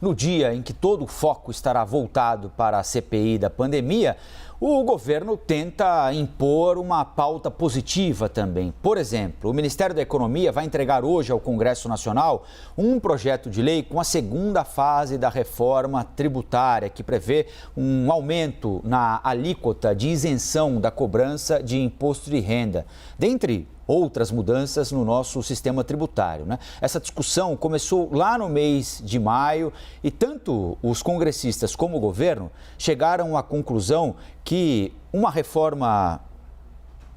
No dia em que todo o foco estará voltado para a CPI da pandemia, o governo tenta impor uma pauta positiva também. Por exemplo, o Ministério da Economia vai entregar hoje ao Congresso Nacional um projeto de lei com a segunda fase da reforma tributária, que prevê um aumento na alíquota de isenção da cobrança de imposto de renda, dentre outras mudanças no nosso sistema tributário, né? Essa discussão começou lá no mês de maio e tanto os congressistas como o governo chegaram à conclusão que uma reforma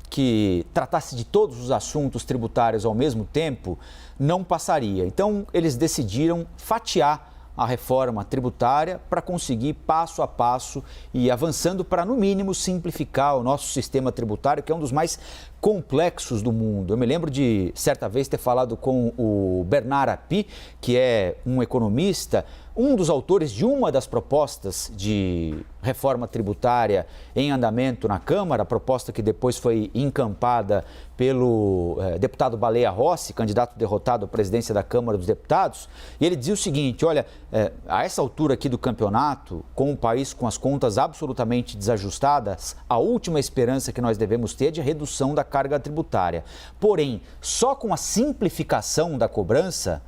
que tratasse de todos os assuntos tributários ao mesmo tempo não passaria. Então, eles decidiram fatiar a reforma tributária para conseguir passo a passo e avançando para, no mínimo, simplificar o nosso sistema tributário, que é um dos mais complexos do mundo. Eu me lembro de, certa vez, ter falado com o Bernard Arnault, que é um economista, um dos autores de uma das propostas de reforma tributária em andamento na Câmara, a proposta que depois foi encampada pelo deputado Baleia Rossi, candidato derrotado à presidência da Câmara dos Deputados, e ele dizia o seguinte: olha, a essa altura aqui do campeonato, com o país com as contas absolutamente desajustadas, a última esperança que nós devemos ter é de redução da carga tributária. Porém, só com a simplificação da cobrança,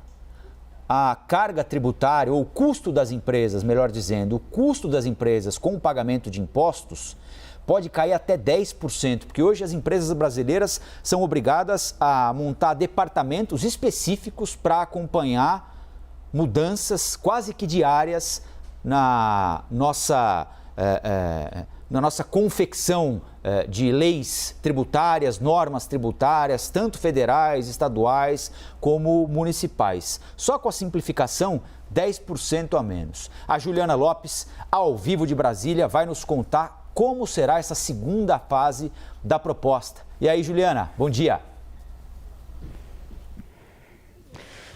a carga tributária, ou o custo das empresas, melhor dizendo, o custo das empresas com o pagamento de impostos pode cair até 10%, porque hoje as empresas brasileiras são obrigadas a montar departamentos específicos para acompanhar mudanças quase que diárias na nossa confecção de leis tributárias, normas tributárias, tanto federais, estaduais como municipais. Só com a simplificação, 10% a menos. A Juliana Lopes, ao vivo de Brasília, vai nos contar como será essa segunda fase da proposta. E aí, Juliana, bom dia.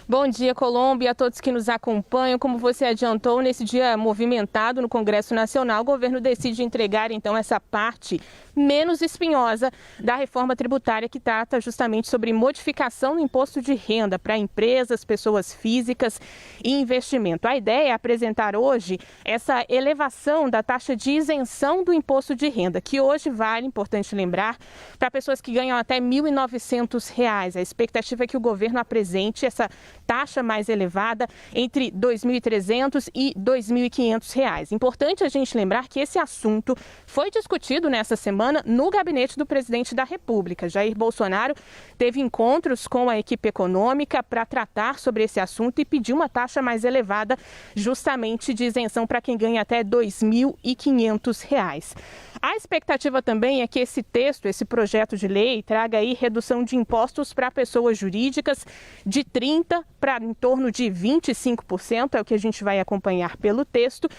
Bom dia, Colombo, e a todos que nos acompanham. Como você adiantou, nesse dia movimentado no Congresso Nacional, o governo decide entregar, então, essa parte menos espinhosa da reforma tributária, que trata justamente sobre modificação do imposto de renda para empresas, pessoas físicas e investimento. A ideia é apresentar hoje essa elevação da taxa de isenção do imposto de renda, que hoje vale, importante lembrar, para pessoas que ganham até R$ 1.900. A expectativa é que o governo apresente essa taxa mais elevada entre R$ 2.300 e R$ 2.500. Importante a gente lembrar que esse assunto foi discutido nessa semana no gabinete do presidente da República. Jair Bolsonaro teve encontros com a equipe econômica para tratar sobre esse assunto e pediu uma taxa mais elevada, justamente de isenção para quem ganha até R$ 2.500. A expectativa também é que esse texto, esse projeto de lei, traga aí redução de impostos para pessoas jurídicas de 30% para em torno de 25%, é o que a gente vai acompanhar pelo texto.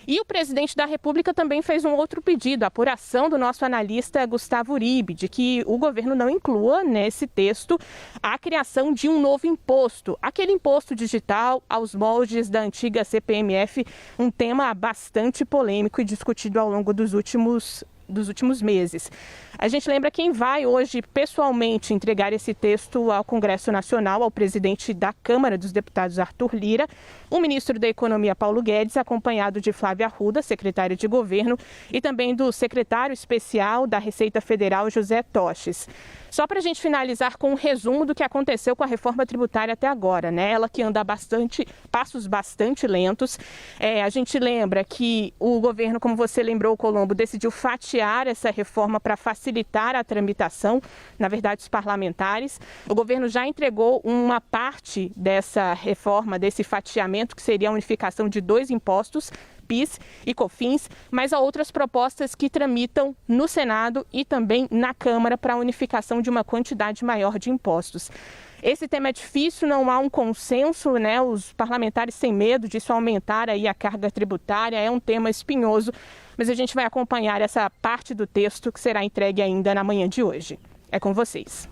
E o presidente da República também fez um outro pedido, a apuração do nosso analista Gustavo Uribe, de que o governo não inclua nesse texto a criação de um novo imposto, aquele imposto digital aos moldes da antiga CPMF, um tema bastante polêmico e discutido ao longo dos últimos meses. A gente lembra quem vai hoje pessoalmente entregar esse texto ao Congresso Nacional, ao presidente da Câmara dos Deputados, Arthur Lira, o ministro da Economia, Paulo Guedes, acompanhado de Flávia Arruda, secretária de Governo, e também do secretário especial da Receita Federal, José Toches. Só para a gente finalizar com um resumo do que aconteceu com a reforma tributária até agora, né? Ela que anda passos bastante lentos. A gente lembra que o governo, como você lembrou, Colombo, decidiu fatiar essa reforma para facilitar a tramitação, na verdade, os parlamentares. O governo já entregou uma parte dessa reforma, desse fatiamento, que seria a unificação de 2 impostos, PIS e COFINS, mas há outras propostas que tramitam no Senado e também na Câmara para a unificação de uma quantidade maior de impostos. Esse tema é difícil, não há um consenso, né? Os parlamentares têm medo disso aumentar aí a carga tributária, é um tema espinhoso, mas a gente vai acompanhar essa parte do texto que será entregue ainda na manhã de hoje. É com vocês.